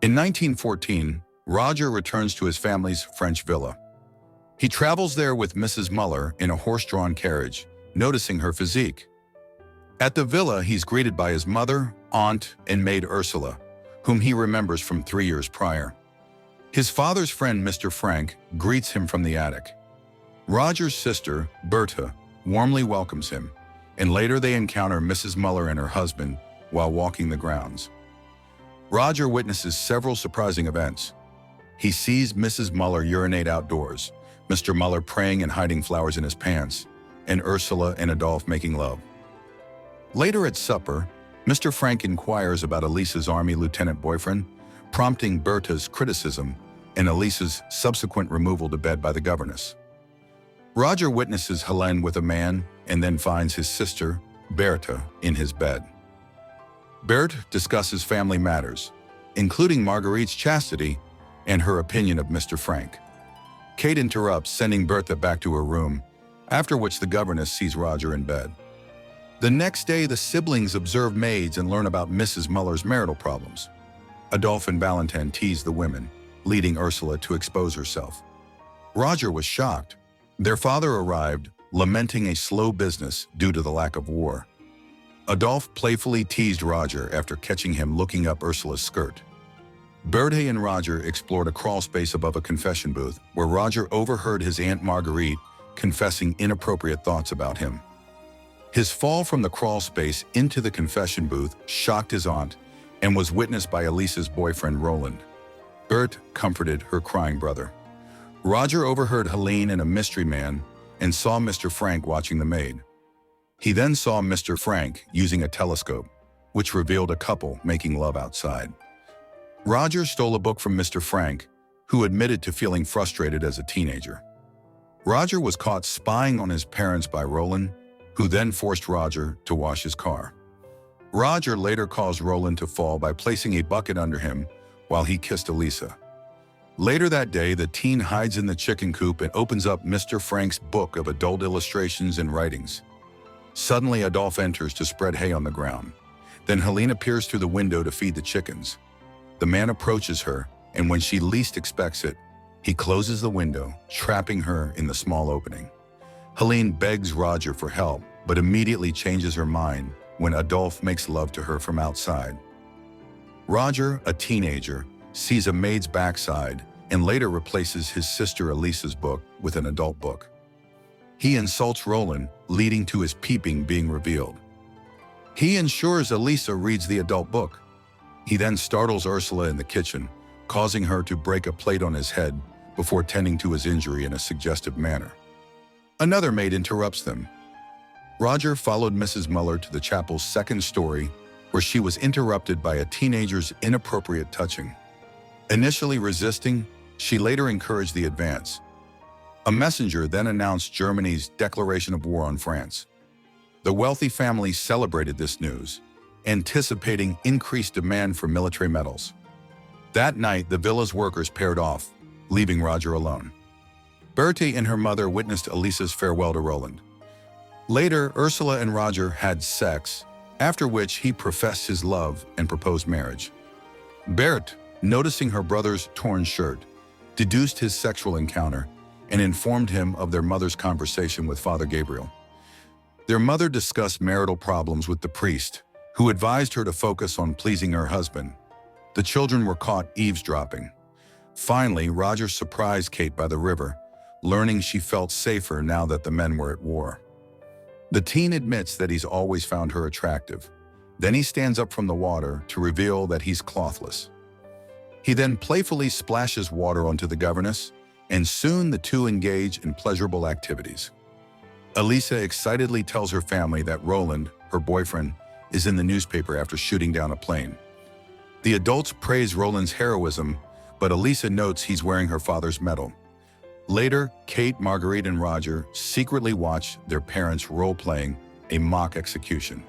In 1914, Roger returns to his family's French villa. He travels there with Mrs. Muller in a horse-drawn carriage, noticing her physique. At the villa, he's greeted by his mother, aunt, and maid Ursula, whom he remembers from 3 years prior. His father's friend, Mr. Frank, greets him from the attic. Roger's sister, Bertha, warmly welcomes him, and later they encounter Mrs. Muller and her husband while walking the grounds. Roger witnesses several surprising events. He sees Mrs. Muller urinate outdoors, Mr. Muller praying and hiding flowers in his pants, and Ursula and Adolphe making love. Later at supper, Mr. Frank inquires about Elisa's army lieutenant boyfriend, prompting Bertha's criticism and Elisa's subsequent removal to bed by the governess. Roger witnesses Helene with a man and then finds his sister, Bertha, in his bed. Berthe discusses family matters, including Margarite's chastity and her opinion of Mr. Frank. Kate interrupts, sending Bertha back to her room, after which the governess sees Roger in bed. The next day, the siblings observe maids and learn about Mrs. Muller's marital problems. Adolphe and Valentin tease the women, leading Ursula to expose herself. Roger was shocked. Their father arrived, lamenting a slow business due to the lack of war. Adolphe playfully teased Roger after catching him looking up Ursula's skirt. Berthe and Roger explored a crawl space above a confession booth where Roger overheard his Aunt Marguerite confessing inappropriate thoughts about him. His fall from the crawl space into the confession booth shocked his aunt and was witnessed by Elisa's boyfriend Roland. Berthe comforted her crying brother. Roger overheard Helene and a mystery man and saw Mr. Frank watching the maid. He then saw Mr. Frank using a telescope, which revealed a couple making love outside. Roger stole a book from Mr. Frank, who admitted to feeling frustrated as a teenager. Roger was caught spying on his parents by Roland, who then forced Roger to wash his car. Roger later caused Roland to fall by placing a bucket under him while he kissed Elisa. Later that day, the teen hides in the chicken coop and opens up Mr. Frank's book of adult illustrations and writings. Suddenly, Adolphe enters to spread hay on the ground. Then Helene appears through the window to feed the chickens. The man approaches her, and when she least expects it, he closes the window, trapping her in the small opening. Helene begs Roger for help, but immediately changes her mind when Adolphe makes love to her from outside. Roger, a teenager, sees a maid's backside and later replaces his sister Elisa's book with an adult book. He insults Roland, leading to his peeping being revealed. He ensures Elisa reads the adult book. He then startles Ursula in the kitchen, causing her to break a plate on his head before tending to his injury in a suggestive manner. Another maid interrupts them. Roger followed Mrs. Muller to the chapel's second story, where she was interrupted by a teenager's inappropriate touching. Initially resisting, she later encouraged the advance. A messenger then announced Germany's declaration of war on France. The wealthy family celebrated this news, anticipating increased demand for military medals. That night, the villa's workers paired off, leaving Roger alone. Berthe and her mother witnessed Elisa's farewell to Roland. Later, Ursula and Roger had sex, after which he professed his love and proposed marriage. Berthe, noticing her brother's torn shirt, deduced his sexual encounter and informed him of their mother's conversation with Father Gabriel. Their mother discussed marital problems with the priest, who advised her to focus on pleasing her husband. The children were caught eavesdropping. Finally, Roger surprised Kate by the river, learning she felt safer now that the men were at war. The teen admits that he's always found her attractive. Then he stands up from the water to reveal that he's clothless. He then playfully splashes water onto the governess, and soon the two engage in pleasurable activities. Elisa excitedly tells her family that Roland, her boyfriend, is in the newspaper after shooting down a plane. The adults praise Roland's heroism, but Elisa notes he's wearing her father's medal. Later, Kate, Marguerite, and Roger secretly watch their parents role-playing a mock execution.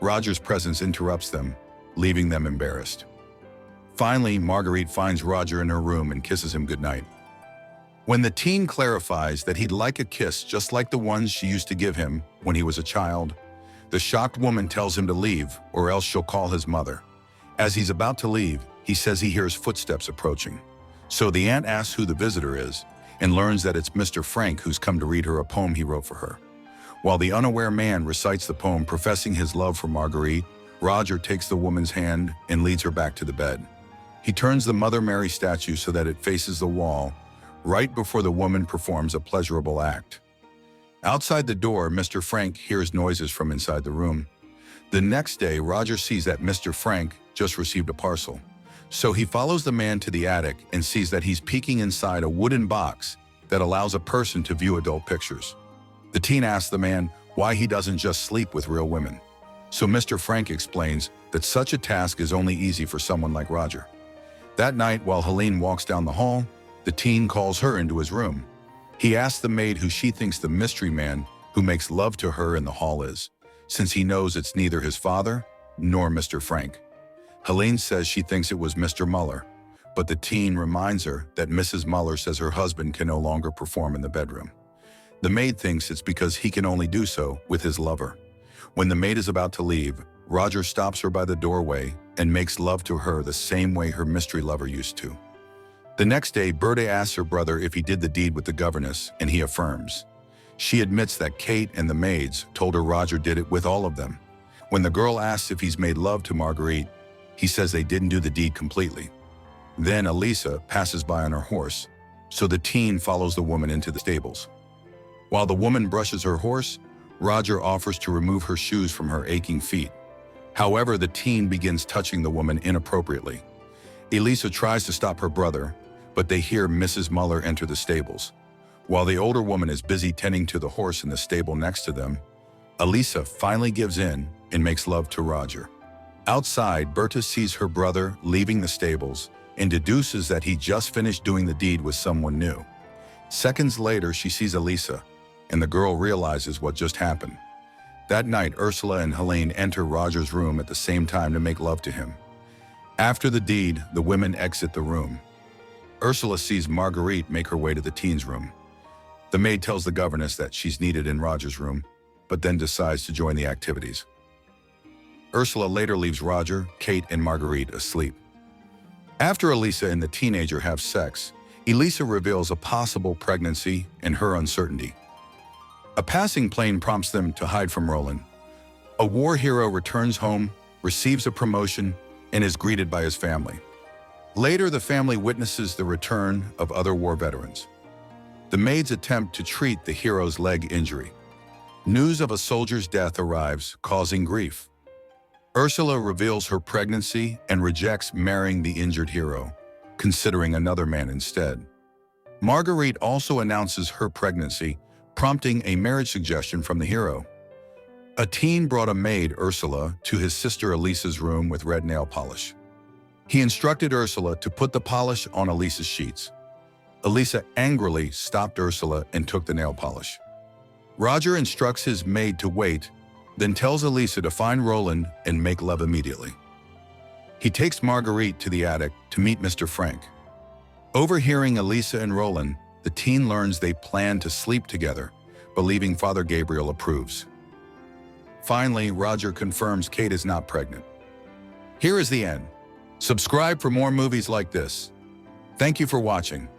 Roger's presence interrupts them, leaving them embarrassed. Finally, Marguerite finds Roger in her room and kisses him goodnight. When the teen clarifies that he'd like a kiss just like the ones she used to give him when he was a child, the shocked woman tells him to leave or else she'll call his mother. As he's about to leave, he says he hears footsteps approaching. So the aunt asks who the visitor is and learns that it's Mr. Frank who's come to read her a poem he wrote for her. While the unaware man recites the poem professing his love for Marguerite, Roger takes the woman's hand and leads her back to the bed. He turns the Mother Mary statue so that it faces the wall, right before the woman performs a pleasurable act. Outside the door, Mr. Frank hears noises from inside the room. The next day, Roger sees that Mr. Frank just received a parcel. So he follows the man to the attic and sees that he's peeking inside a wooden box that allows a person to view adult pictures. The teen asks the man why he doesn't just sleep with real women. So Mr. Frank explains that such a task is only easy for someone like Roger. That night, while Helene walks down the hall, the teen calls her into his room. He asks the maid who she thinks the mystery man who makes love to her in the hall is, since he knows it's neither his father nor Mr. Frank. Helene says she thinks it was Mr. Muller, but the teen reminds her that Mrs. Muller says her husband can no longer perform in the bedroom. The maid thinks it's because he can only do so with his lover. When the maid is about to leave, Roger stops her by the doorway and makes love to her the same way her mystery lover used to. The next day, Berta asks her brother if he did the deed with the governess, and he affirms. She admits that Kate and the maids told her Roger did it with all of them. When the girl asks if he's made love to Marguerite, he says they didn't do the deed completely. Then Elisa passes by on her horse, so the teen follows the woman into the stables. While the woman brushes her horse, Roger offers to remove her shoes from her aching feet. However, the teen begins touching the woman inappropriately. Elisa tries to stop her brother, but they hear Mrs. Muller enter the stables. While the older woman is busy tending to the horse in the stable next to them, Elisa finally gives in and makes love to Roger. Outside, Berta sees her brother leaving the stables and deduces that he just finished doing the deed with someone new. Seconds later, she sees Elisa, and the girl realizes what just happened. That night, Ursula and Helene enter Roger's room at the same time to make love to him. After the deed, the women exit the room. Ursula sees Marguerite make her way to the teen's room. The maid tells the governess that she's needed in Roger's room, but then decides to join the activities. Ursula later leaves Roger, Kate, and Marguerite asleep. After Elisa and the teenager have sex, Elisa reveals a possible pregnancy and her uncertainty. A passing plane prompts them to hide from Roland. A war hero returns home, receives a promotion, and is greeted by his family. Later, the family witnesses the return of other war veterans. The maids attempt to treat the hero's leg injury. News of a soldier's death arrives, causing grief. Ursula reveals her pregnancy and rejects marrying the injured hero, considering another man instead. Marguerite also announces her pregnancy, prompting a marriage suggestion from the hero. A teen brought a maid, Ursula, to his sister Elisa's room with red nail polish. He instructed Ursula to put the polish on Elisa's sheets. Elisa angrily stopped Ursula and took the nail polish. Roger instructs his maid to wait, then tells Elisa to find Roland and make love immediately. He takes Marguerite to the attic to meet Mr. Frank. Overhearing Elisa and Roland, the teen learns they plan to sleep together, believing Father Gabriel approves. Finally, Roger confirms Kate is not pregnant. Here is the end. Subscribe for more movies like this. Thank you for watching.